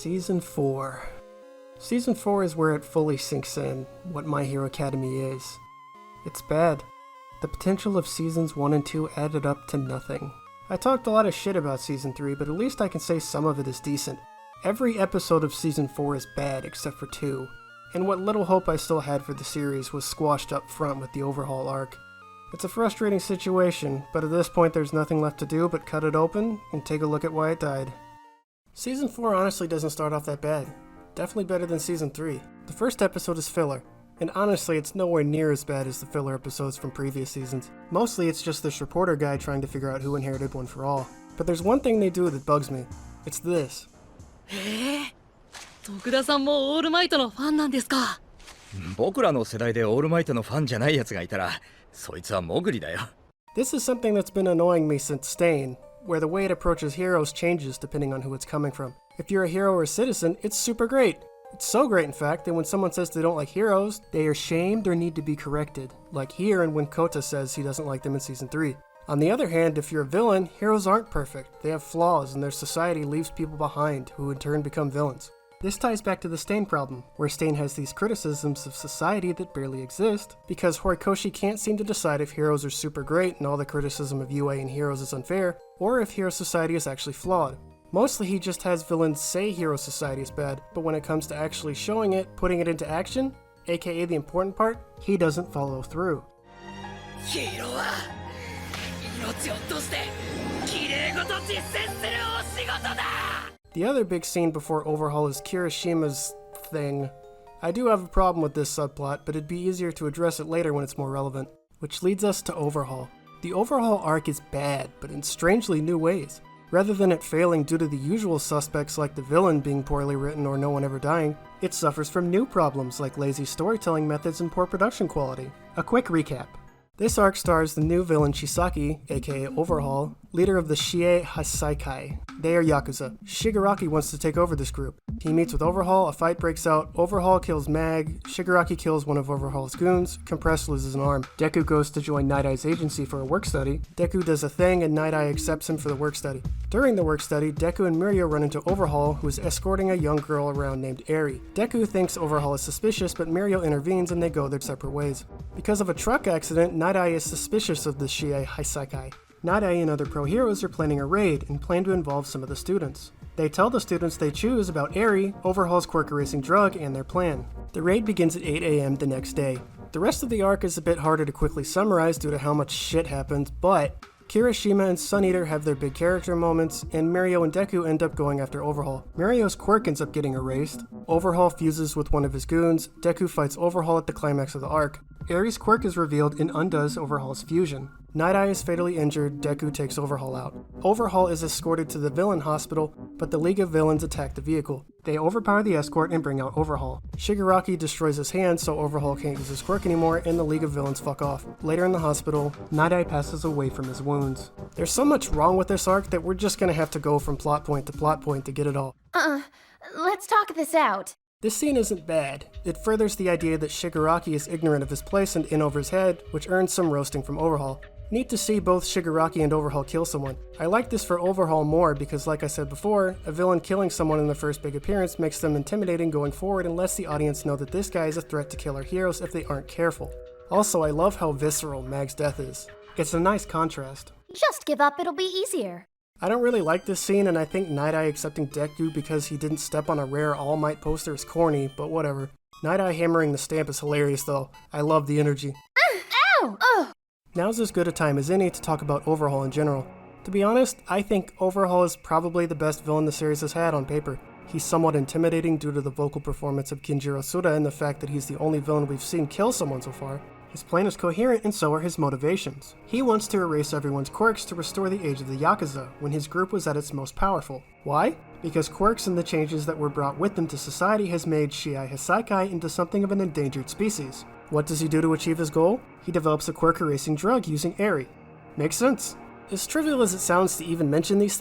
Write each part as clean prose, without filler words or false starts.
Season 4. Season 4 is where it fully sinks in what My Hero Academia is. It's bad. The potential of Seasons 1 and 2 added up to nothing. I talked a lot of shit about Season 3, but at least I can say some of it is decent. Every episode of Season 4 is bad except for 2, and what little hope I still had for the series was squashed up front with the Overhaul arc. It's a frustrating situation, but at this point there's nothing left to do but cut it open and take a look at why it died. Season 4 honestly doesn't start off that bad. Definitely better than Season 3. The first episode is filler, and honestly it's nowhere near as bad as the filler episodes from previous seasons. Mostly it's just this reporter guy trying to figure out who inherited One for All. But there's one thing they do that bugs me. It's this. 徳田さんもオールマイトのファンなんですか？僕らの世代でオールマイトのファンじゃないやつがいたら、そいつはモグリだよ。This is something that's been annoying me since Stain, where the way it approaches heroes changes depending on who it's coming from. If you're a hero or a citizen, it's super great. It's so great, in fact, that when someone says they don't like heroes, they are shamed or need to be corrected, like here and when Kota says he doesn't like them in Season 3. On the other hand, if you're a villain, heroes aren't perfect. They have flaws, and their society leaves people behind, who in turn become villains. This ties back to the Stain problem, where Stain has these criticisms of society that barely exist, because Horikoshi can't seem to decide if heroes are super great and all the criticism of UA and heroes is unfair, or if hero society is actually flawed. Mostly he just has villains say hero society is bad, but when it comes to actually showing it, putting it into action, aka the important part, he doesn't follow through. The other big scene before Overhaul is Kirishima's thing. I do have a problem with this subplot, but it'd be easier to address it later when it's more relevant. Which leads us to Overhaul. The Overhaul arc is bad, but in strangely new ways. Rather than it failing due to the usual suspects like the villain being poorly written or no one ever dying, it suffers from new problems like lazy storytelling methods and poor production quality. A quick recap. This arc stars the new villain Shisaki, aka Overhaul, leader of the Shie Hasaikai. They are Yakuza. Shigaraki wants to take over this group. He meets with Overhaul, a fight breaks out, Overhaul kills Mag, Shigaraki kills one of Overhaul's goons, Compress loses an arm. Deku goes to join Night Eye's agency for a work study. Deku does a thing and Night Eye accepts him for the work study. During the work study, Deku and Mirio run into Overhaul, who is escorting a young girl around named Eri. Deku thinks Overhaul is suspicious, but Mirio intervenes and they go their separate ways. Because of a truck accident, Night Eye is suspicious of the Shie Hasaikai. Night Eye and other pro heroes are planning a raid and plan to involve some of the students. They tell the students they choose about Eri, Overhaul's quirk erasing drug, and their plan. The raid begins at 8 AM the next day. The rest of the arc is a bit harder to quickly summarize due to how much shit happens, but Kirishima and Sun Eater have their big character moments, and Mirio and Deku end up going after Overhaul. Mirio's quirk ends up getting erased. Overhaul fuses with one of his goons. Deku fights Overhaul at the climax of the arc. Eri's quirk is revealed and undoes Overhaul's fusion. Night Eye is fatally injured, Deku takes Overhaul out. Overhaul is escorted to the villain hospital, but the League of Villains attack the vehicle. They overpower the escort and bring out Overhaul. Shigaraki destroys his hand so Overhaul can't use his quirk anymore and the League of Villains fuck off. Later in the hospital, Night Eye passes away from his wounds. There's so much wrong with this arc that we're just gonna have to go from plot point to get it all. Let's talk this out. This scene isn't bad. It furthers the idea that Shigaraki is ignorant of his place and in over his head, which earns some roasting from Overhaul. Neat to see both Shigaraki and Overhaul kill someone. I like this for Overhaul more because, like I said before, a villain killing someone in the first big appearance makes them intimidating going forward and lets the audience know that this guy is a threat to kill our heroes if they aren't careful. Also, I love how visceral Mag's death is. It's a nice contrast. Just give up, it'll be easier. I don't really like this scene, and I think Night Eye accepting Deku because he didn't step on a rare All Might poster is corny, but whatever. Night Eye hammering the stamp is hilarious though. I love the energy. Ow! Ugh! Now's as good a time as any to talk about Overhaul in general. To be honest, I think Overhaul is probably the best villain the series has had on paper. He's somewhat intimidating due to the vocal performance of Kinjiro Suda and the fact that he's the only villain we've seen kill someone so far. His plan is coherent and so are his motivations. He wants to erase everyone's quirks to restore the age of the Yakuza, when his group was at its most powerful. Why? Because quirks and the changes that were brought with them to society has made Shie Hasaikai into something of an endangered species. What does he do to achieve his goal? He develops a quirk erasing drug using Eri. Makes sense. As trivial as it sounds to even mention these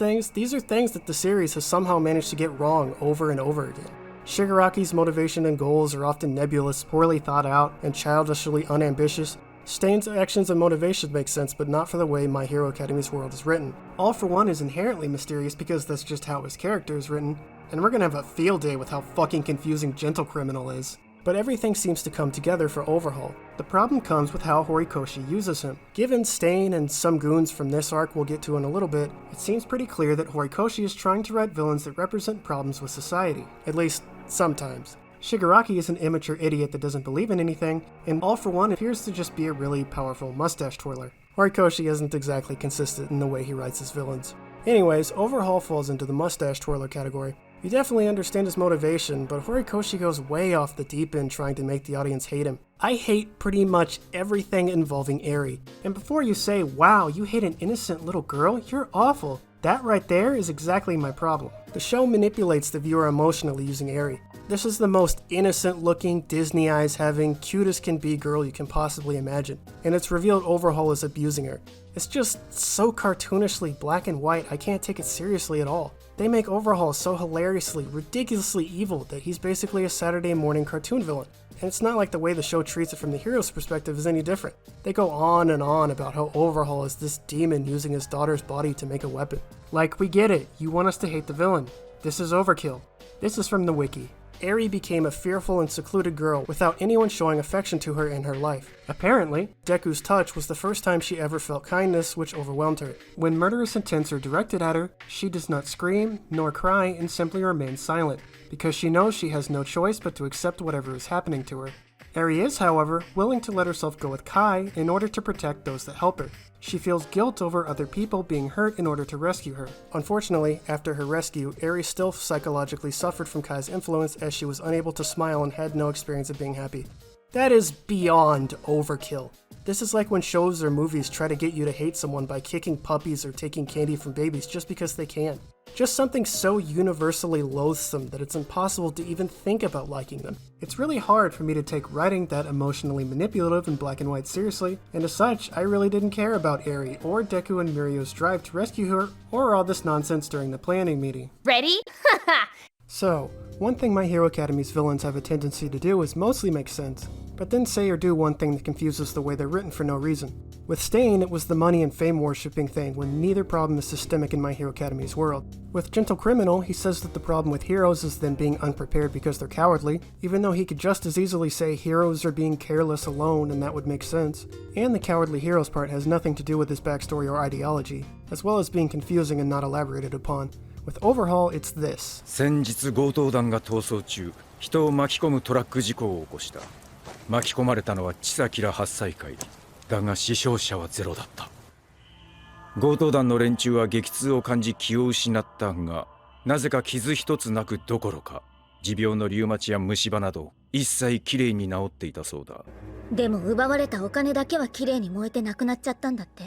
are things that the series has somehow managed to get wrong over and over again. Shigaraki's motivation and goals are often nebulous, poorly thought out, and childishly unambitious, Stain's actions and motivation make sense, but not for the way My Hero Academy's world is written. All for One is inherently mysterious because that's just how his character is written, and we're gonna have a field day with how fucking confusing Gentle Criminal is. But everything seems to come together for Overhaul. The problem comes with how Horikoshi uses him. Given Stain and some goons from this arc we'll get to in a little bit, it seems pretty clear that Horikoshi is trying to write villains that represent problems with society. At least, sometimes. Shigaraki is an immature idiot that doesn't believe in anything, and All for One appears to just be a really powerful mustache twirler. Horikoshi isn't exactly consistent in the way he writes his villains. Anyways, Overhaul falls into the mustache twirler category. You definitely understand his motivation, but Horikoshi goes way off the deep end trying to make the audience hate him. I hate pretty much everything involving Eri. And before you say, wow, you hate an innocent little girl, you're awful. That right there is exactly my problem. The show manipulates the viewer emotionally using Eri. This is the most innocent looking, Disney eyes having, cute as can be girl you can possibly imagine. And it's revealed Overhaul is abusing her. It's just so cartoonishly black and white, I can't take it seriously at all. They make Overhaul so hilariously, ridiculously evil that he's basically a Saturday morning cartoon villain. And it's not like the way the show treats it from the hero's perspective is any different. They go on and on about how Overhaul is this demon using his daughter's body to make a weapon. Like, we get it, you want us to hate the villain. This is overkill. This is from the wiki. Eri became a fearful and secluded girl without anyone showing affection to her in her life. Apparently, Deku's touch was the first time she ever felt kindness, which overwhelmed her. When murderous intents are directed at her, she does not scream nor cry and simply remains silent, because she knows she has no choice but to accept whatever is happening to her. Eri is, however, willing to let herself go with Kai in order to protect those that help her. She feels guilt over other people being hurt in order to rescue her. Unfortunately, after her rescue, Eri still psychologically suffered from Kai's influence as she was unable to smile and had no experience of being happy. That is beyond overkill. This is like when shows or movies try to get you to hate someone by kicking puppies or taking candy from babies just because they can. Just something so universally loathsome that it's impossible to even think about liking them. It's really hard for me to take writing that emotionally manipulative and black and white seriously, and as such, I really didn't care about Eri or Deku and Mirio's drive to rescue her, or all this nonsense during the planning meeting. Ready? So, one thing My Hero Academy's villains have a tendency to do is mostly make sense, but then say or do one thing that confuses the way they're written for no reason. With Stain, it was the money and fame worshipping thing when neither problem is systemic in My Hero Academy's world. With Gentle Criminal, he says that the problem with heroes is them being unprepared because they're cowardly, even though he could just as easily say heroes are being careless alone and that would make sense. And the cowardly heroes part has nothing to do with his backstory or ideology, as well as being confusing and not elaborated upon. With Overhaul, it's this. 先日強盗団が逃走中、人を巻き込むトラック事故を起こした。巻き込まれたのは千崎ら8歳会。だが死傷者はゼロだった。強盗団の連中は激痛を感じ気を失ったが、なぜか傷一つなくどころか、持病のリウマチや虫歯など一切きれいに治っていたそうだ。でも奪われたお金だけはきれいに燃えてなくなっちゃったんだって。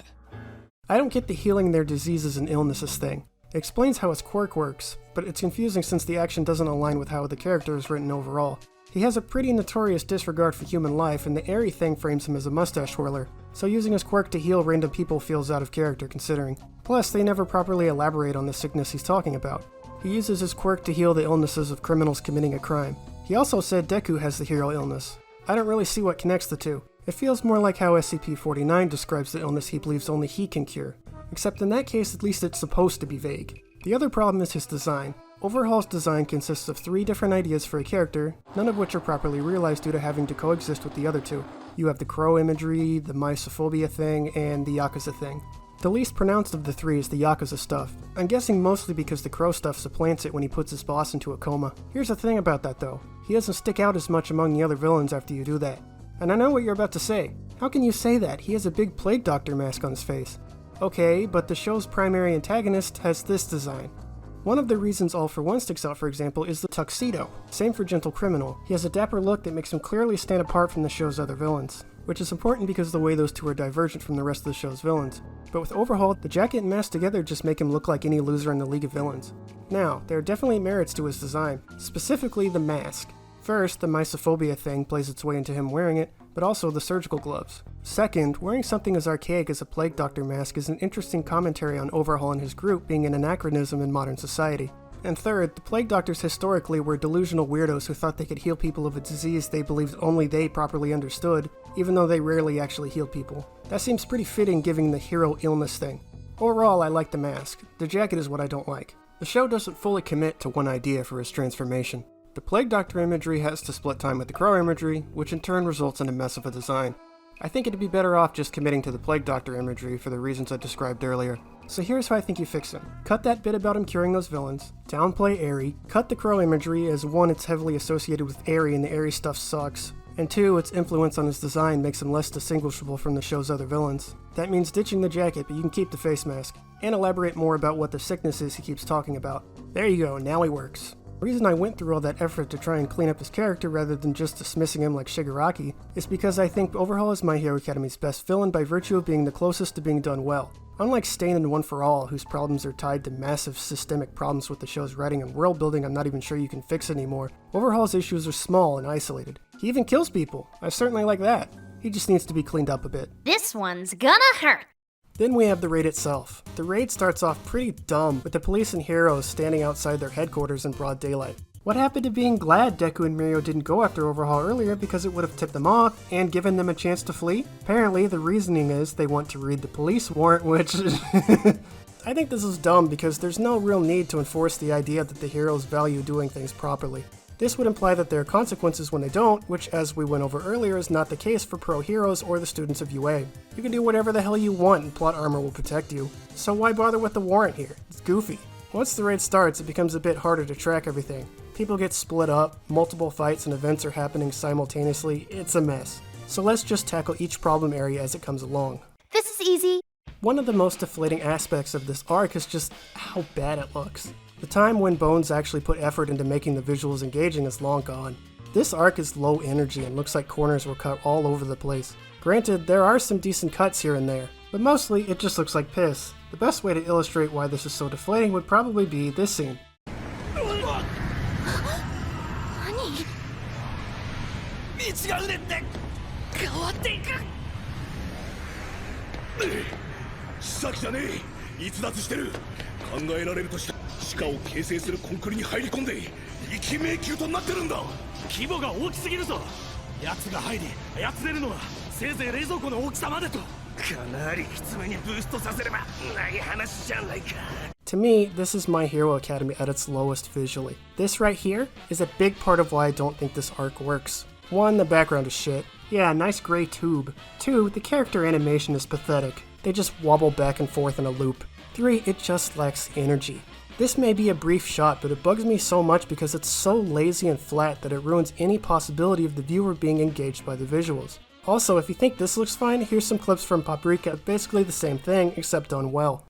I don't get the healing their diseases and illnesses thing. It explains how his quirk works, but it's confusing since the action doesn't align with how the character is written overall. He has a pretty notorious disregard for human life, and the Eri thing frames him as a mustache twirler, so using his quirk to heal random people feels out of character considering. Plus, they never properly elaborate on the sickness he's talking about. He uses his quirk to heal the illnesses of criminals committing a crime. He also said Deku has the hero illness. I don't really see what connects the two. It feels more like how SCP-49 describes the illness he believes only he can cure. Except in that case, at least it's supposed to be vague. The other problem is his design. Overhaul's design consists of 3 different ideas for a character, none of which are properly realized due to having to coexist with the other 2. You have the crow imagery, the mysophobia thing, and the Yakuza thing. The least pronounced of the 3 is the Yakuza stuff. I'm guessing mostly because the crow stuff supplants it when he puts his boss into a coma. Here's the thing about that though. He doesn't stick out as much among the other villains after you do that. And I know what you're about to say. How can you say that? He has a big plague doctor mask on his face. Okay, but the show's primary antagonist has this design. One of the reasons All for One sticks out, for example, is the tuxedo. Same for Gentle Criminal. He has a dapper look that makes him clearly stand apart from the show's other villains, which is important because of the way those 2 are divergent from the rest of the show's villains. But with Overhaul, the jacket and mask together just make him look like any loser in the League of Villains. Now, there are definitely merits to his design, specifically the mask. First, the mysophobia thing plays its way into him wearing it, but also the surgical gloves. Second, wearing something as archaic as a plague doctor mask is an interesting commentary on Overhaul and his group being an anachronism in modern society. And third, the plague doctors historically were delusional weirdos who thought they could heal people of a disease they believed only they properly understood, even though they rarely actually heal people. That seems pretty fitting given the hero illness thing. Overall, I like the mask. The jacket is what I don't like. The show doesn't fully commit to one idea for his transformation. The plague doctor imagery has to split time with the crow imagery, which in turn results in a mess of a design. I think it'd be better off just committing to the plague doctor imagery for the reasons I described earlier. So here's how I think you fix him. Cut that bit about him curing those villains, downplay Airy, cut the crow imagery as one, it's heavily associated with Airy and the Airy stuff sucks, and two, its influence on his design makes him less distinguishable from the show's other villains. That means ditching the jacket, but you can keep the face mask, and elaborate more about what the sickness is he keeps talking about. There you go, now he works. The reason I went through all that effort to try and clean up his character rather than just dismissing him like Shigaraki is because I think Overhaul is My Hero Academy's best villain by virtue of being the closest to being done well. Unlike Stain and One for All, whose problems are tied to massive systemic problems with the show's writing and world building I'm not even sure you can fix anymore, Overhaul's issues are small and isolated. He even kills people. I certainly like that. He just needs to be cleaned up a bit. This one's gonna hurt. Then we have the raid itself. The raid starts off pretty dumb, with the police and heroes standing outside their headquarters in broad daylight. What happened to being glad Deku and Mirio didn't go after Overhaul earlier because it would have tipped them off and given them a chance to flee? Apparently, the reasoning is they want to read the police warrant, which... I think this is dumb because there's no real need to enforce the idea that the heroes value doing things properly. This would imply that there are consequences when they don't, which, as we went over earlier, is not the case for pro heroes or the students of UA. You can do whatever the hell you want and plot armor will protect you. So why bother with the warrant here? It's goofy. Once the raid starts, it becomes a bit harder to track everything. People get split up, multiple fights and events are happening simultaneously, it's a mess. So let's just tackle each problem area as it comes along. This is easy. One of the most deflating aspects of this arc is just how bad it looks. The time when Bones actually put effort into making the visuals engaging is long gone. This arc is low energy and looks like corners were cut all over the place. Granted, there are some decent cuts here and there, but mostly it just looks like piss. The best way to illustrate why this is so deflating would probably be this scene. To me, this is My Hero Academy at its lowest visually. This right here is a big part of why I don't think this arc works. 1, the background is shit. Yeah, nice gray tube. 2, the character animation is pathetic. They just wobble back and forth in a loop. 3, it just lacks energy. This may be a brief shot, but it bugs me so much because it's so lazy and flat that it ruins any possibility of the viewer being engaged by the visuals. Also, if you think this looks fine, here's some clips from Paprika, basically the same thing, except done well.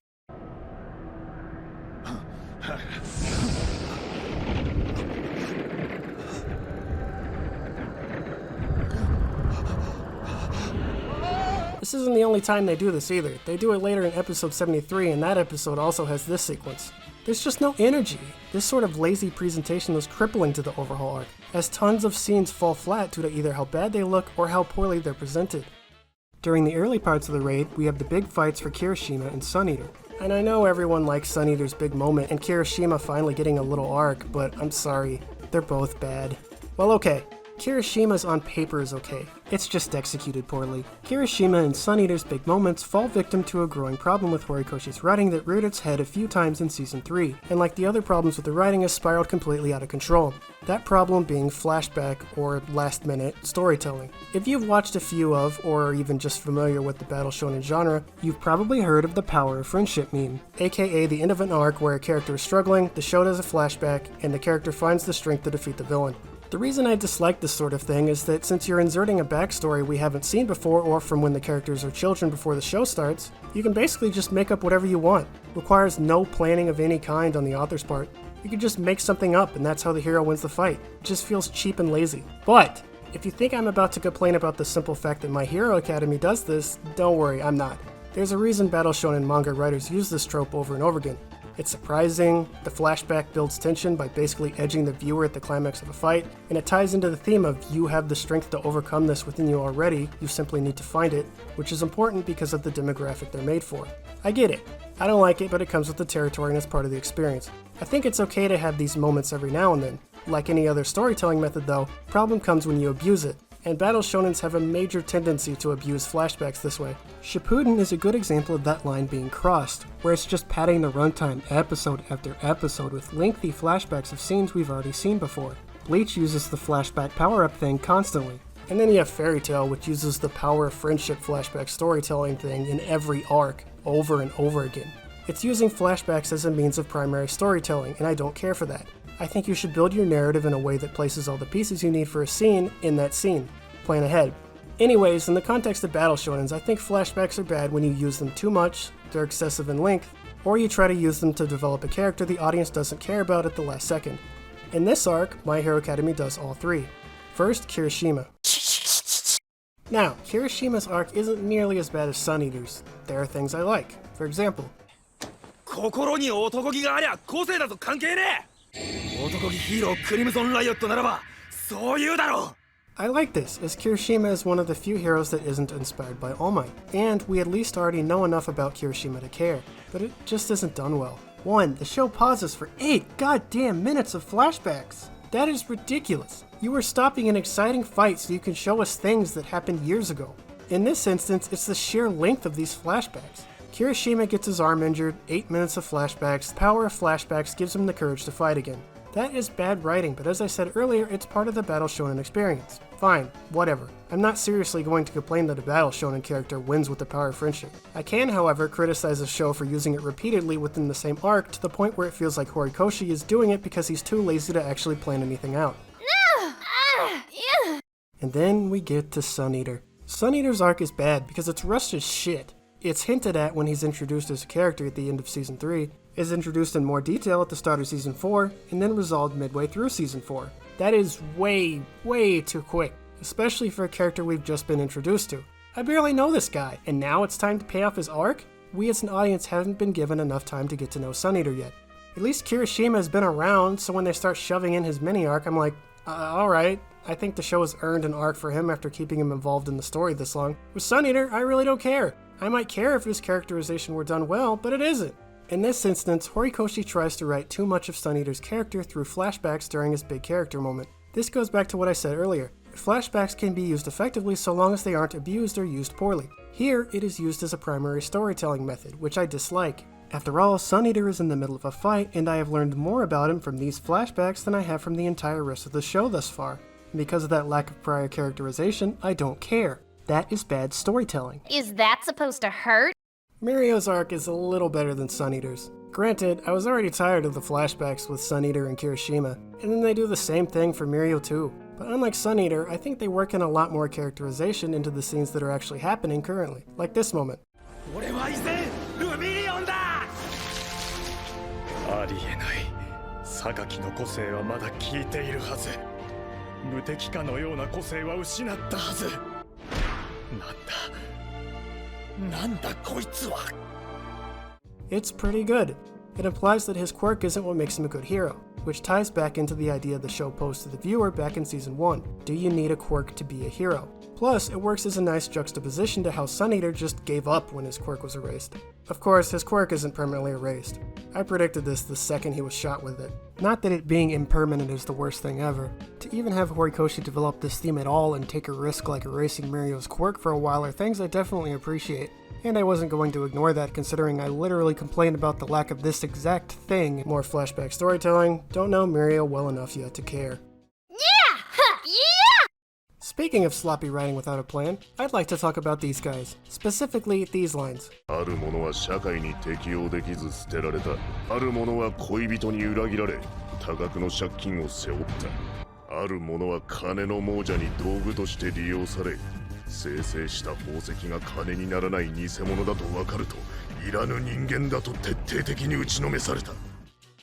This isn't the only time they do this either. They do it later in episode 73, and that episode also has this sequence. There's just no energy. This sort of lazy presentation was crippling to the Overhaul arc, as tons of scenes fall flat due to either how bad they look or how poorly they're presented. During the early parts of the raid, we have the big fights for Kirishima and Sun Eater. And I know everyone likes Sun Eater's big moment and Kirishima finally getting a little arc, but I'm sorry, they're both bad. Well, okay. Kirishima's on paper is okay, it's just executed poorly. Kirishima and Sun Eater's big moments fall victim to a growing problem with Horikoshi's writing that reared its head a few times in Season 3, and like the other problems with the writing has spiraled completely out of control. That problem being flashback or last minute storytelling. If you've watched a few of, or are even just familiar with the battle shonen genre, you've probably heard of the power of friendship meme, aka the end of an arc where a character is struggling, the show does a flashback, and the character finds the strength to defeat the villain. The reason I dislike this sort of thing is that since you're inserting a backstory we haven't seen before or from when the characters are children before the show starts, you can basically just make up whatever you want. It requires no planning of any kind on the author's part. You can just make something up and that's how the hero wins the fight. It just feels cheap and lazy. But if you think I'm about to complain about the simple fact that My Hero Academy does this, don't worry, I'm not. There's a reason battle shonen manga writers use this trope over and over again. It's surprising, the flashback builds tension by basically edging the viewer at the climax of a fight, and it ties into the theme of you have the strength to overcome this within you already, you simply need to find it, which is important because of the demographic they're made for. I get it. I don't like it, but it comes with the territory and it's part of the experience. I think it's okay to have these moments every now and then. Like any other storytelling method though, problem comes when you abuse it, and battle shonens have a major tendency to abuse flashbacks this way. Shippuden is a good example of that line being crossed, where it's just padding the runtime episode after episode with lengthy flashbacks of scenes we've already seen before. Bleach uses the flashback power-up thing constantly. And then you have Fairy Tail, which uses the power of friendship flashback storytelling thing in every arc, over and over again. It's using flashbacks as a means of primary storytelling, and I don't care for that. I think you should build your narrative in a way that places all the pieces you need for a scene in that scene. Plan ahead. Anyways, in the context of battle shonens, I think flashbacks are bad when you use them too much, they're excessive in length, or you try to use them to develop a character the audience doesn't care about at the last second. In this arc, My Hero Academia does all three. First, Kirishima. Now, Kirishima's arc isn't nearly as bad as Sun Eater's. There are things I like. For example, 心に男気がありゃ個性だと関係ねえ男気ヒーロークリムゾンライオットならばそう言うだろう I like this, as Kirishima is one of the few heroes that isn't inspired by All Might, and we at least already know enough about Kirishima to care, but it just isn't done well. 1. The show pauses for 8 goddamn minutes of flashbacks. That is ridiculous. You are stopping an exciting fight so you can show us things that happened years ago. In this instance, it's the sheer length of these flashbacks. Kirishima gets his arm injured, 8 minutes of flashbacks, the power of flashbacks gives him the courage to fight again. That is bad writing, but as I said earlier, it's part of the battle shonen experience. Fine, whatever. I'm not seriously going to complain that a battle shonen character wins with the power of friendship. I can, however, criticize the show for using it repeatedly within the same arc to the point where it feels like Horikoshi is doing it because he's too lazy to actually plan anything out. And then we get to Sun Eater. Sun Eater's arc is bad because it's rushed as shit. It's hinted at when he's introduced as a character at the end of Season 3, is introduced in more detail at the start of Season 4, and then resolved midway through Season 4. That is way too quick, especially for a character we've just been introduced to. I barely know this guy, and now it's time to pay off his arc? We as an audience haven't been given enough time to get to know Sun Eater yet. At least Kirishima has been around, so when they start shoving in his mini-arc, I'm like, alright. I think the show has earned an arc for him after keeping him involved in the story this long. With Sun Eater, I really don't care. I might care if his characterization were done well, but it isn't. In this instance, Horikoshi tries to write too much of Sun Eater's character through flashbacks during his big character moment. This goes back to what I said earlier. Flashbacks can be used effectively so long as they aren't abused or used poorly. Here, it is used as a primary storytelling method, which I dislike. After all, Sun Eater is in the middle of a fight, and I have learned more about him from these flashbacks than I have from the entire rest of the show thus far. And because of that lack of prior characterization, I don't care. That is bad storytelling. Is that supposed to hurt? Mirio's arc is a little better than Sun Eater's. Granted, I was already tired of the flashbacks with Sun Eater and Kirishima, and then they do the same thing for Mirio too. But unlike Sun Eater, I think they work in a lot more characterization into the scenes that are actually happening currently, like this moment. 俺は依然ルミリオンだありえない榊の個性はまだ効いているはず無敵化のような個性は失ったはずなんだこいつは It's pretty good. It implies that his quirk isn't what makes him a good hero, which ties back into the idea the show posed to the viewer back in Season 1. Do you need a quirk to be a hero? Plus, it works as a nice juxtaposition to how Sun Eater just gave up when his quirk was erased. Of course, his quirk isn't permanently erased. I predicted this the second he was shot with it. Not that it being impermanent is the worst thing ever. To even have Horikoshi develop this theme at all and take a risk like erasing Mirio's quirk for a while are things I definitely appreciate. And I wasn't going to ignore that considering I literally complained about the lack of this exact thing. More flashback storytelling, don't know Mirio well enough yet to care. Yeah! Yeah! Speaking of sloppy writing without a plan, I'd like to talk about these guys. Specifically, these lines. ある者は社会に適応できず捨てられた。ある者は恋人に裏切られ、多額の借金を背負った。ある者は金の亡者に道具として利用され、生成した宝石が金にならない偽物だと分かると、いらぬ人間だと徹底的に打ちのめされた。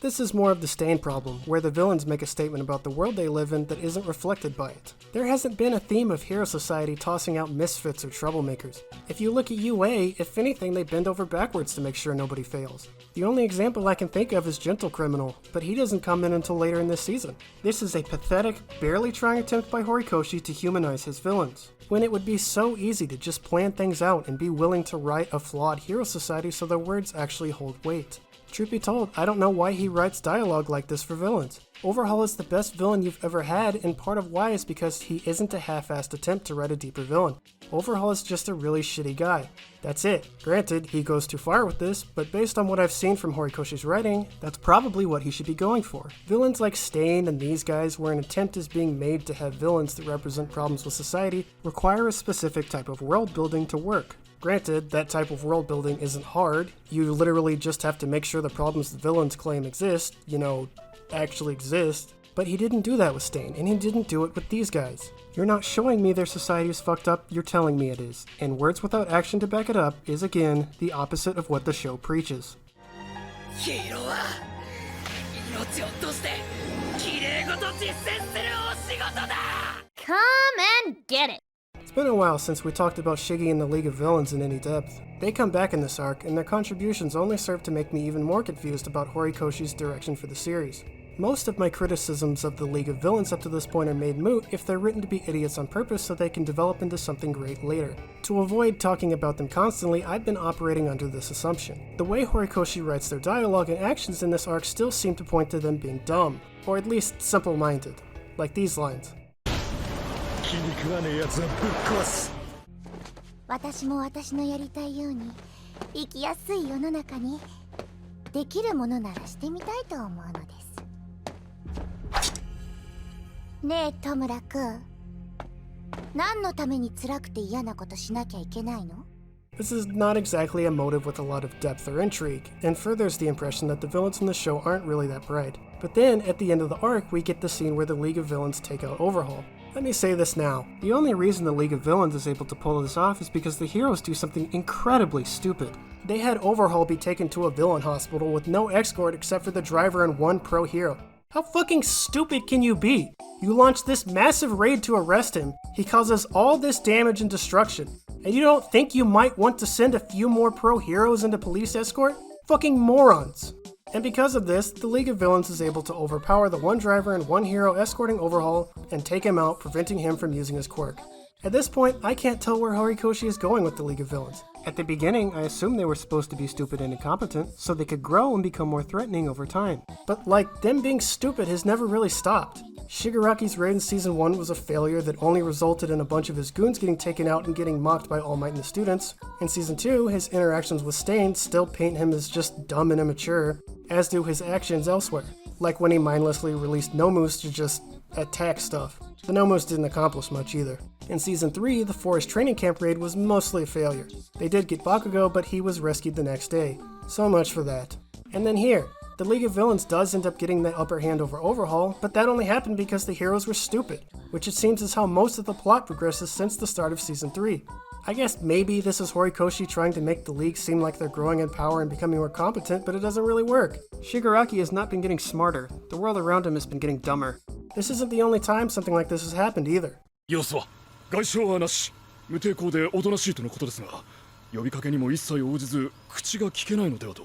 This is more of the Stain problem, where the villains make a statement about the world they live in that isn't reflected by it. There hasn't been a theme of Hero Society tossing out misfits or troublemakers. If you look at UA, if anything, they bend over backwards to make sure nobody fails. The only example I can think of is Gentle Criminal, but he doesn't come in until later in this season. This is a pathetic, barely trying attempt by Horikoshi to humanize his villains, when it would be so easy to just plan things out and be willing to write a flawed Hero Society so their words actually hold weight. Truth be told, I don't know why he writes dialogue like this for villains. Overhaul is the best villain you've ever had, and part of why is because he isn't a half-assed attempt to write a deeper villain. Overhaul is just a really shitty guy. That's it. Granted, he goes too far with this, but based on what I've seen from Horikoshi's writing, that's probably what he should be going for. Villains like Stain and these guys, where an attempt is being made to have villains that represent problems with society, require a specific type of world building to work. Granted, that type of world building isn't hard. You literally just have to make sure the problems the villains claim exist, actually exist. But he didn't do that with Stain, and he didn't do it with these guys. You're not showing me their society is fucked up, you're telling me it is. And words without action to back it up is, again, the opposite of what the show preaches. Come and get it. It's been a while since we talked about Shiggy and the League of Villains in any depth. They come back in this arc, and their contributions only serve to make me even more confused about Horikoshi's direction for the series. Most of my criticisms of the League of Villains up to this point are made moot if they're written to be idiots on purpose so they can develop into something great later. To avoid talking about them constantly, I've been operating under this assumption. The way Horikoshi writes their dialogue and actions in this arc still seem to point to them being dumb, or at least simple-minded. Like these lines. 気に食わねえやつはぶっ壊す。私も私のやりたいように生きやすい世の中にできるものならしてみたいと思うのです。ねえトムラ君、何のために辛くて嫌なことしなきゃいけないの？ This is not exactly a motive with a lot of depth or intrigue, and furthers the impression that the villains in the show aren't really that bright. But then, at the end of the arc, we get the scene where the League of Villains take out Overhaul. Let me say this now. The only reason the League of Villains is able to pull this off is because the heroes do something incredibly stupid. They had Overhaul be taken to a villain hospital with no escort except for the driver and one pro hero. How fucking stupid can you be? You launch this massive raid to arrest him, he causes all this damage and destruction, and you don't think you might want to send a few more pro heroes into police escort? Fucking morons. And because of this, the League of Villains is able to overpower the one driver and one hero escorting Overhaul and take him out, preventing him from using his quirk. At this point, I can't tell where Horikoshi is going with the League of Villains. At the beginning, I assumed they were supposed to be stupid and incompetent, so they could grow and become more threatening over time. But them being stupid has never really stopped. Shigaraki's raid in Season 1 was a failure that only resulted in a bunch of his goons getting taken out and getting mocked by All Might and the students. In Season 2, his interactions with Stain still paint him as just dumb and immature, as do his actions elsewhere, like when he mindlessly released Nomus to just attack stuff. The Nomus didn't accomplish much either. In Season 3, the Forest Training Camp raid was mostly a failure. They did get Bakugo, but he was rescued the next day. So much for that. And then here, the League of Villains does end up getting the upper hand over Overhaul, but that only happened because the heroes were stupid, which it seems is how most of the plot progresses since the start of Season 3. I guess maybe this is Horikoshi trying to make the League seem like they're growing in power and becoming more competent, but it doesn't really work. Shigaraki has not been getting smarter. The world around him has been getting dumber. This isn't the only time something like this has happened either. 様子は外傷はなし。無抵抗でおとなしいとのことですが、呼びかけにも一切応じず口が聞けないのではと。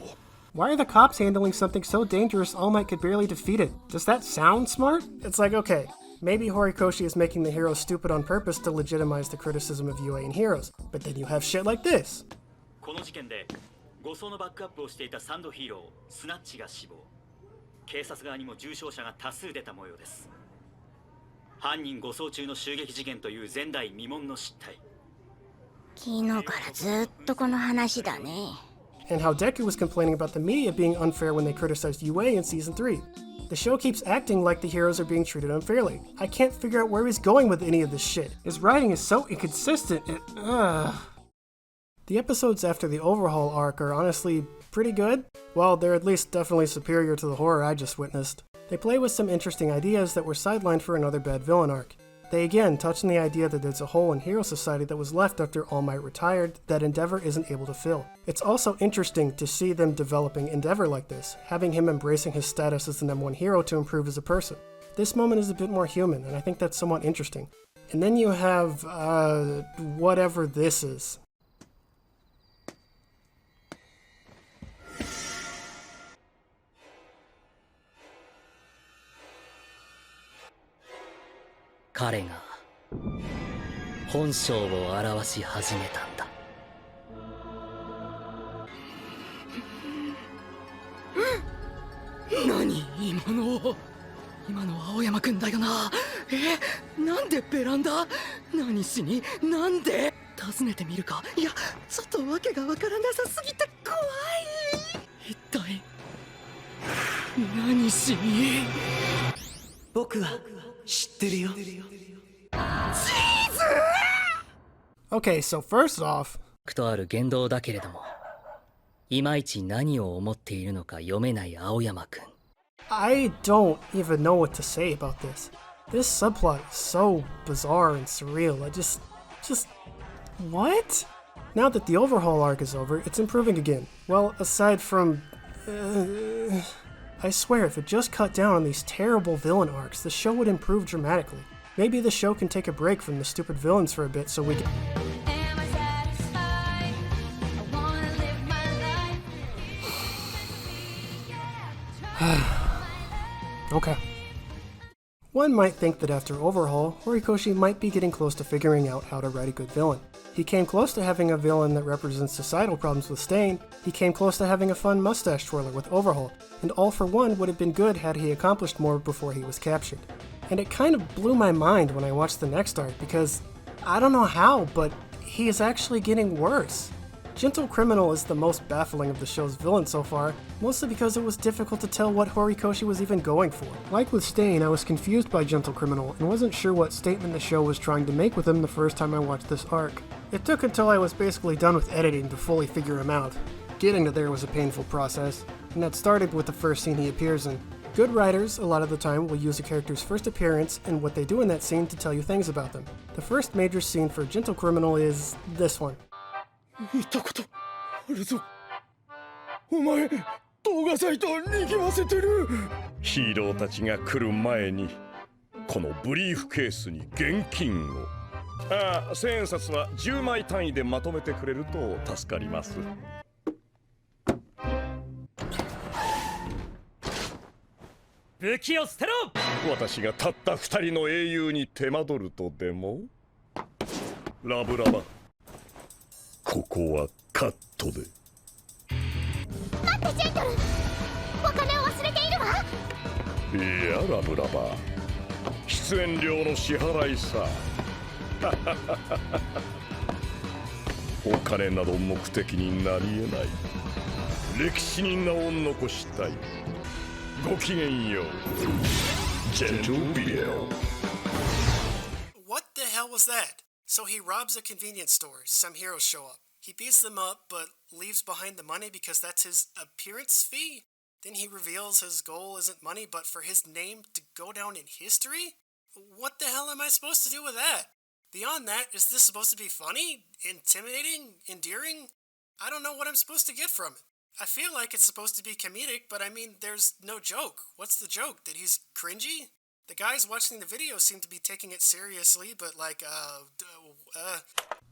Why are the cops handling something so dangerous All Might could barely defeat it? Does that sound smart? It's like, okay, maybe Horikoshi is making the heroes stupid on purpose to legitimize the criticism of UA and heroes, but then you have shit like this. この事件で護送のバックアップをしていたサンドヒーロースナッチが死亡、警察側にも重傷者が多数出た模様です。犯人護送中の襲撃事件という前代未聞の失態。昨日からずっとこの話だね。And how Deku was complaining about the media being unfair when they criticized UA in Season 3. The show keeps acting like the heroes are being treated unfairly. I can't figure out where he's going with any of this shit. His writing is so inconsistent. The episodes after the Overhaul arc are honestly pretty good. Well, they're at least definitely superior to the horror I just witnessed. They play with some interesting ideas that were sidelined for another bad villain arc. They again touch on the idea that there's a hole in Hero Society that was left after All Might retired that Endeavor isn't able to fill. It's also interesting to see them developing Endeavor like this, having him embracing his status as the #1 hero to improve as a person. This moment is a bit more human, and I think that's somewhat interesting. And then you have, whatever this is. Kare ga honshou wo arawashi hajimetaんだ. 今の青山くんだよな。なんでベランダ？何しに？なんで？訪ねてみるか。いや、ちょっとわけがわからなさすぎて怖い。一体何しに？僕は知ってるよ。Okay, so first off, とある言動だけれども、いまいち何を思っているのか読めない青山くん。 I don't even know what to say about this. This subplot is so bizarre and surreal. I just... What? Now that the Overhaul arc is over, it's improving again. Well, aside from... I swear, if it just cut down on these terrible villain arcs, the show would improve dramatically. Maybe the show can take a break from the stupid villains for a bit so we can... Okay. One might think that after Overhaul, Horikoshi might be getting close to figuring out how to write a good villain. He came close to having a villain that represents societal problems with Stain, he came close to having a fun mustache twirler with Overhaul, and All for One would have been good had he accomplished more before he was captured. And it kind of blew my mind when I watched the next arc because, I don't know how, but he is actually getting worse. Gentle Criminal is the most baffling of the show's villains so far, mostly because it was difficult to tell what Horikoshi was even going for. Like with Stain, I was confused by Gentle Criminal and wasn't sure what statement the show was trying to make with him the first time I watched this arc. It took until I was basically done with editing to fully figure him out. Getting to there was a painful process, and that started with the first scene he appears in. Good writers, a lot of the time, will use a character's first appearance and what they do in that scene to tell you things about them. The first major scene for Gentle Criminal is this one. 見たことあるぞ。お前、動画サイトを賑わせてる。ヒーローたちが来る前に、このブリーフケースに現金を。ああ、1000円札は10枚単位でまとめてくれると助かります。武器を捨てろ。私がたった2人の英雄に手間取るとでも？ラブラバ。 ここはカットで。待ってジェントル、お金を忘れているわ。いやラブラバー、出演料の支払いさ。お金など目的になり得ない。歴史に名を残したい。ごきげんよう。ジェントルビエル。 What the hell was that? So he robs a convenience store, some heroes show up. He beats them up, but leaves behind the money because that's his appearance fee? Then he reveals his goal isn't money, but for his name to go down in history? What the hell am I supposed to do with that? Beyond that, is this supposed to be funny? Intimidating? Endearing? I don't know what I'm supposed to get from it. I feel like it's supposed to be comedic, but I mean, there's no joke. What's the joke? That he's cringy? The guys watching the video seem to be taking it seriously, but like,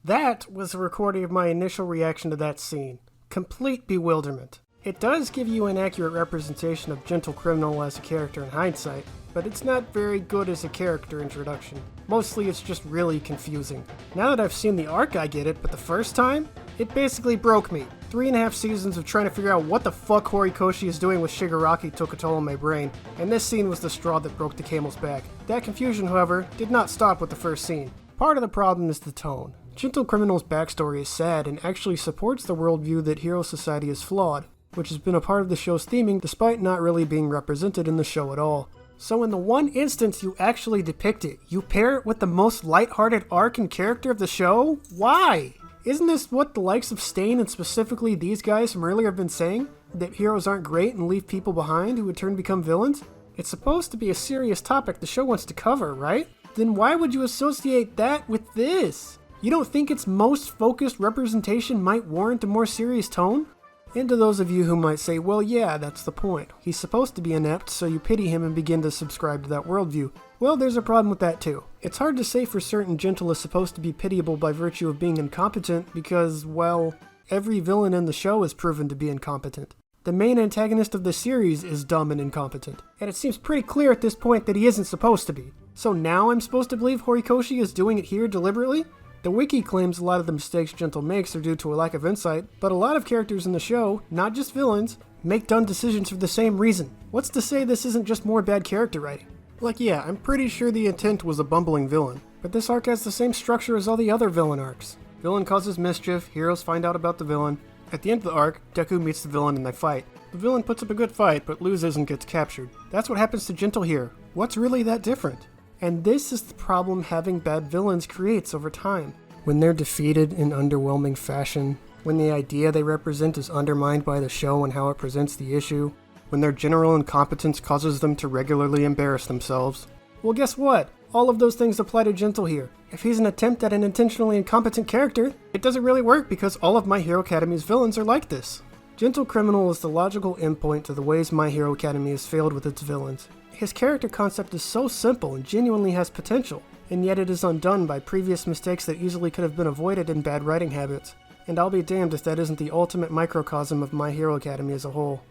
That was a recording of my initial reaction to that scene. Complete bewilderment. It does give you an accurate representation of Gentle Criminal as a character in hindsight, but it's not very good as a character introduction. Mostly it's just really confusing. Now that I've seen the arc I get it, but the first time? It basically broke me. 3.5 seasons of trying to figure out what the fuck Horikoshi is doing with Shigaraki took a toll on my brain, and this scene was the straw that broke the camel's back. That confusion, however, did not stop with the first scene. Part of the problem is the tone. Gentle Criminal's backstory is sad and actually supports the worldview that Hero Society is flawed, which has been a part of the show's theming despite not really being represented in the show at all. So in the one instance you actually depict it, you pair it with the most lighthearted arc and character of the show? Why? Isn't this what the likes of Stain and specifically these guys from earlier have been saying? That heroes aren't great and leave people behind who would turn become villains? It's supposed to be a serious topic the show wants to cover, right? then why would you associate that with this? You don't think its most focused representation might warrant a more serious tone? And to those of you who might say, well yeah, that's the point. He's supposed to be inept, so you pity him and begin to subscribe to that worldview. Well, there's a problem with that too. It's hard to say for certain Gentle is supposed to be pitiable by virtue of being incompetent because, well, every villain in the show is proven to be incompetent. The main antagonist of the series is dumb and incompetent, and it seems pretty clear at this point that he isn't supposed to be. So now I'm supposed to believe Horikoshi is doing it here deliberately? The wiki claims a lot of the mistakes Gentle makes are due to a lack of insight, but a lot of characters in the show, not just villains, make dumb decisions for the same reason. What's to say this isn't just more bad character writing? Like yeah, I'm pretty sure the intent was a bumbling villain, but this arc has the same structure as all the other villain arcs. Villain causes mischief, heroes find out about the villain. At the end of the arc, Deku meets the villain and they fight. The villain puts up a good fight, but loses and gets captured. That's what happens to Gentle here. What's really that different? And this is the problem having bad villains creates over time. When they're defeated in underwhelming fashion, when the idea they represent is undermined by the show and how it presents the issue, when their general incompetence causes them to regularly embarrass themselves. Well, guess what? All of those things apply to Gentle here. If he's an attempt at an intentionally incompetent character, it doesn't really work because all of My Hero Academy's villains are like this. Gentle Criminal is the logical endpoint to the ways My Hero Academy has failed with its villains. His character concept is so simple and genuinely has potential, and yet it is undone by previous mistakes that easily could have been avoided in bad writing habits. And I'll be damned if that isn't the ultimate microcosm of My Hero Academy as a whole.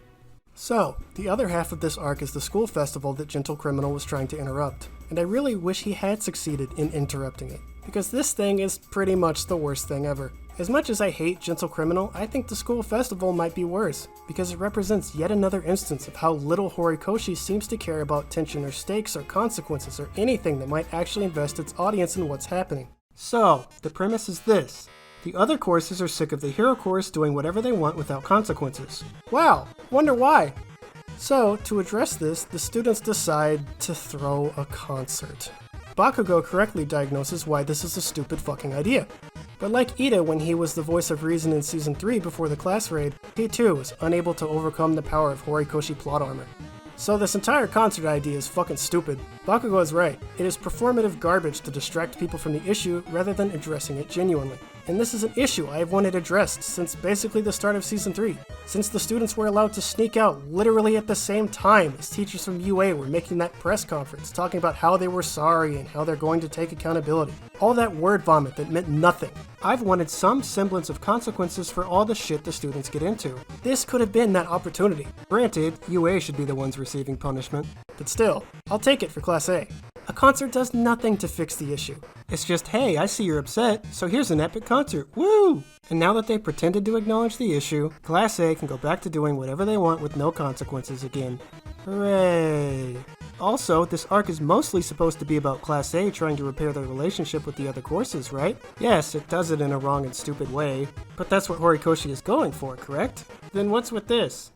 So, the other half of this arc is the school festival that Gentle Criminal was trying to interrupt, and I really wish he had succeeded in interrupting it, because this thing is pretty much the worst thing ever. As much as I hate Gentle Criminal, I think the school festival might be worse, because it represents yet another instance of how little Horikoshi seems to care about tension or stakes or consequences or anything that might actually invest its audience in what's happening. So, the premise is this. The other courses are sick of the hero course doing whatever they want without consequences. Wow, wonder why? So, to address this, the students decide to throw a concert. Bakugo correctly diagnoses why this is a stupid fucking idea. But like Ida when he was the voice of reason in Season 3 before the class raid, he too was unable to overcome the power of Horikoshi plot armor. So this entire concert idea is fucking stupid. Bakugo is right. It is performative garbage to distract people from the issue rather than addressing it genuinely. And this is an issue I have wanted addressed since basically the start of Season 3. Since the students were allowed to sneak out literally at the same time as teachers from UA were making that press conference talking about how they were sorry and how they're going to take accountability. All that word vomit that meant nothing. I've wanted some semblance of consequences for all the shit the students get into. This could have been that opportunity. Granted, UA should be the ones receiving punishment, but still, I'll take it for Class A. A concert does nothing to fix the issue. It's just, hey, I see you're upset, so here's an epic concert, woo! And now that they pretended to acknowledge the issue, Class A can go back to doing whatever they want with no consequences again. Hooray! Also, this arc is mostly supposed to be about Class A trying to repair their relationship with the other courses, right? Yes, it does it in a wrong and stupid way, but that's what Horikoshi is going for, correct? Then what's with this?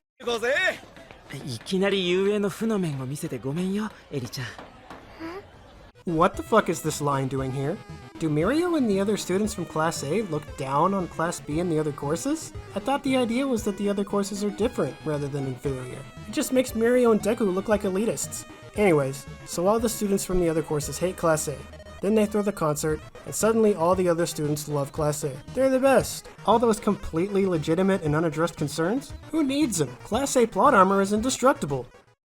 いきなり遊泳の負の面を見せてごめんよ、エリちゃん。 What the fuck is this line doing here? Do Mirio and the other students from Class A look down on Class B and the other courses? I thought the idea was that the other courses are different rather than inferior. It just makes Mirio and Deku look like elitists. Anyways, so all the students from the other courses hate Class A. Then they throw the concert, and suddenly all the other students love Class A. They're the best. All those completely legitimate and unaddressed concerns? Who needs them? Class A plot armor is indestructible.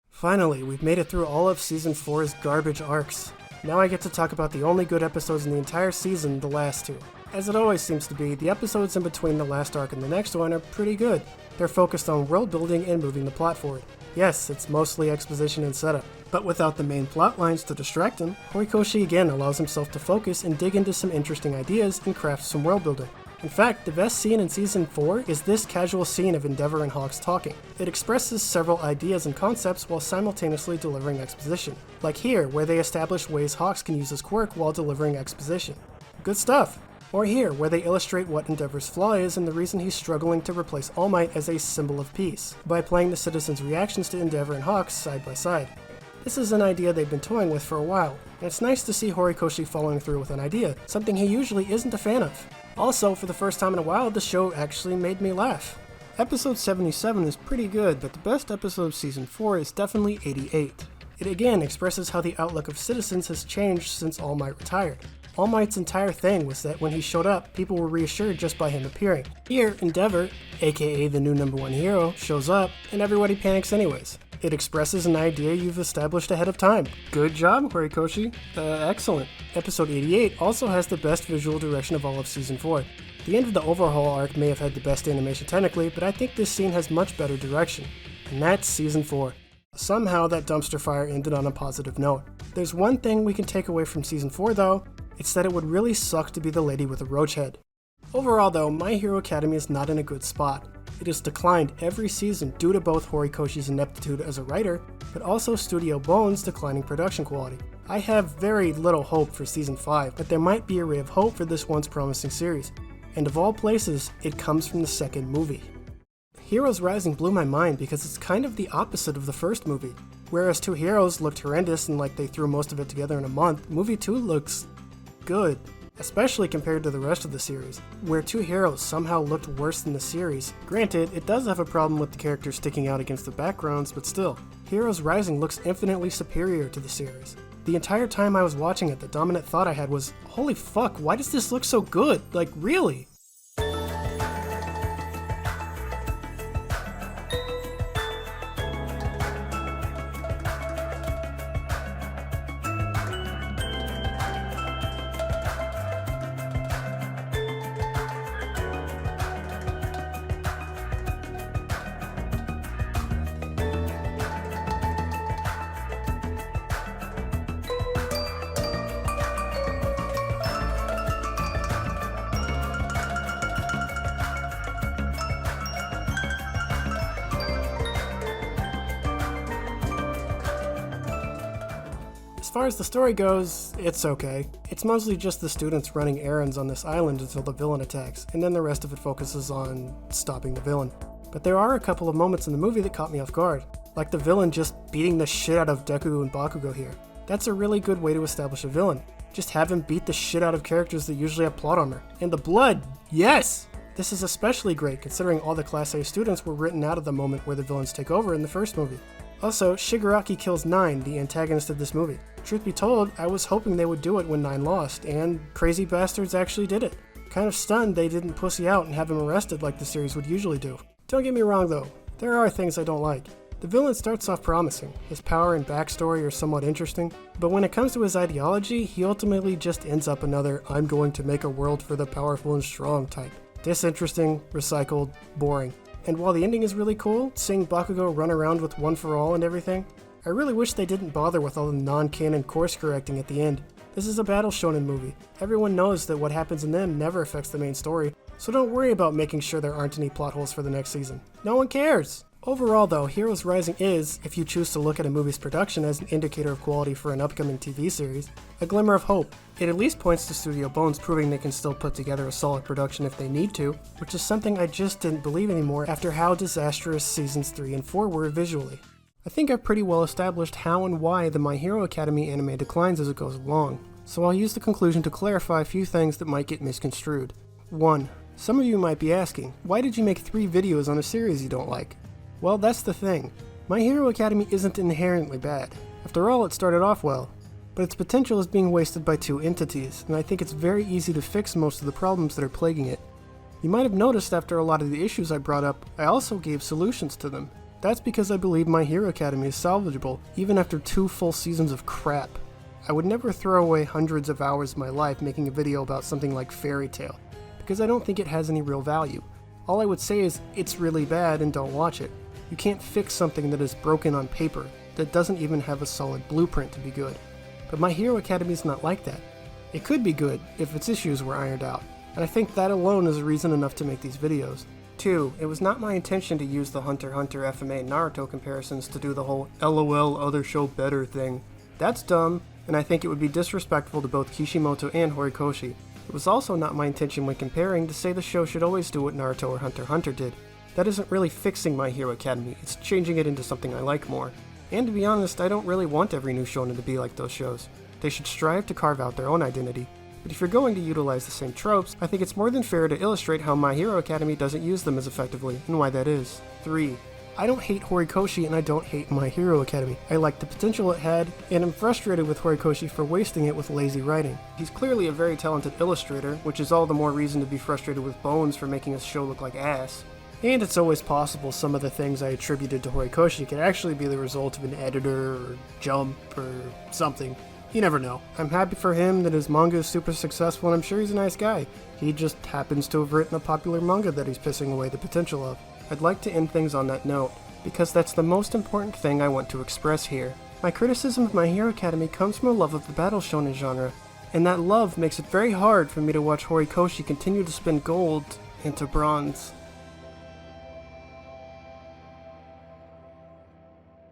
Finally, we've made it through all of Season 4's garbage arcs. Now I get to talk about the only good episodes in the entire season, the last two. As it always seems to be, the episodes in between the last arc and the next one are pretty good. They're focused on world building and moving the plot forward. Yes, it's mostly exposition and setup. But without the main plot lines to distract him, Horikoshi again allows himself to focus and dig into some interesting ideas and craft some world building. In fact, the best scene in Season 4 is this casual scene of Endeavor and Hawks talking. It expresses several ideas and concepts while simultaneously delivering exposition. Like here, where they establish ways Hawks can use his quirk while delivering exposition. Good stuff! Or here, where they illustrate what Endeavor's flaw is and the reason he's struggling to replace All Might as a symbol of peace, by playing the citizens' reactions to Endeavor and Hawks side by side. This is an idea they've been toying with for a while, and it's nice to see Horikoshi following through with an idea, something he usually isn't a fan of. Also, for the first time in a while, the show actually made me laugh. Episode 77 is pretty good, but the best episode of Season 4 is definitely 88. It again expresses how the outlook of citizens has changed since All Might retired. All Might's entire thing was that when he showed up, people were reassured just by him appearing. Here, Endeavor, aka the new #1 hero, shows up, and everybody panics anyways. It expresses an idea you've established ahead of time. Good job, Horikoshi. Excellent. Episode 88 also has the best visual direction of all of Season 4. The end of the Overhaul arc may have had the best animation technically, but I think this scene has much better direction. And that's Season 4. Somehow that dumpster fire ended on a positive note. There's one thing we can take away from Season 4 though, it's that it would really suck to be the lady with a roach head. Overall though, My Hero Academia is not in a good spot. It has declined every season due to both Horikoshi's ineptitude as a writer, but also Studio Bones' declining production quality. I have very little hope for Season 5, but there might be a ray of hope for this once promising series. And of all places, it comes from the second movie. Heroes Rising blew my mind because it's kind of the opposite of the first movie. Whereas 2 Heroes looked horrendous and like they threw most of it together in a month, movie 2 looks good, especially compared to the rest of the series, where 2 Heroes somehow looked worse than the series. Granted, it does have a problem with the characters sticking out against the backgrounds, but still, Heroes Rising looks infinitely superior to the series. The entire time I was watching it, the dominant thought I had was, holy fuck, why does this look so good? Like, really? As far as the story goes, it's okay. It's mostly just the students running errands on this island until the villain attacks, and then the rest of it focuses on stopping the villain. But there are a couple of moments in the movie that caught me off guard, like the villain just beating the shit out of Deku and Bakugo here. That's a really good way to establish a villain. Just have him beat the shit out of characters that usually have plot armor. And the blood! Yes! This is especially great considering all the Class A students were written out of the moment where the villains take over in the first movie. Also, Shigaraki kills 9, the antagonist of this movie. Truth be told, I was hoping they would do it when 9 lost, and crazy bastards actually did it. Kind of stunned they didn't pussy out and have him arrested like the series would usually do. Don't get me wrong though, there are things I don't like. The villain starts off promising, his power and backstory are somewhat interesting, but when it comes to his ideology, he ultimately just ends up another I'm going to make a world for the powerful and strong type. Disinteresting, recycled, boring. And while the ending is really cool, seeing Bakugo run around with One for All and everything, I really wish they didn't bother with all the non-canon course correcting at the end. This is a battle shonen movie. Everyone knows that what happens in them never affects the main story, so don't worry about making sure there aren't any plot holes for the next season. No one cares! Overall though, Heroes Rising is, if you choose to look at a movie's production as an indicator of quality for an upcoming TV series, a glimmer of hope. It at least points to Studio Bones proving they can still put together a solid production if they need to, which is something I just didn't believe anymore after how disastrous seasons 3 and 4 were visually. I think I've pretty well established how and why the My Hero Academy anime declines as it goes along, so I'll use the conclusion to clarify a few things that might get misconstrued. 1. Some of you might be asking, why did you make 3 videos on a series you don't like? Well, that's the thing. My Hero Academy isn't inherently bad. After all, it started off well. But its potential is being wasted by 2 entities, and I think it's very easy to fix most of the problems that are plaguing it. You might have noticed after a lot of the issues I brought up, I also gave solutions to them. That's because I believe My Hero Academy is salvageable, even after 2 full seasons of crap. I would never throw away hundreds of hours of my life making a video about something like Fairy Tail, because I don't think it has any real value. All I would say is, it's really bad and don't watch it. You can't fix something that is broken on paper, that doesn't even have a solid blueprint to be good. But My Hero Academy is not like that. It could be good if its issues were ironed out, and I think that alone is reason enough to make these videos. 2. It was not my intention to use the Hunter x Hunter, FMA, and Naruto comparisons to do the whole LOL other show better thing. That's dumb, and I think it would be disrespectful to both Kishimoto and Horikoshi. It was also not my intention when comparing to say the show should always do what Naruto or Hunter x Hunter did. That isn't really fixing My Hero Academy, it's changing it into something I like more. And to be honest, I don't really want every new shonen to be like those shows. They should strive to carve out their own identity. But if you're going to utilize the same tropes, I think it's more than fair to illustrate how My Hero Academy doesn't use them as effectively, and why that is. 3. I don't hate Horikoshi and I don't hate My Hero Academia. I like the potential it had, and I'm frustrated with Horikoshi for wasting it with lazy writing. He's clearly a very talented illustrator, which is all the more reason to be frustrated with Bones for making his show look like ass. And it's always possible some of the things I attributed to Horikoshi could actually be the result of an editor or Jump or something. You never know. I'm happy for him that his manga is super successful, and I'm sure he's a nice guy. He just happens to have written a popular manga that he's pissing away the potential of. I'd like to end things on that note, because that's the most important thing I want to express here. My criticism of My Hero Academia comes from a love of the battle shonen genre, and that love makes it very hard for me to watch Horikoshi continue to spin gold into bronze.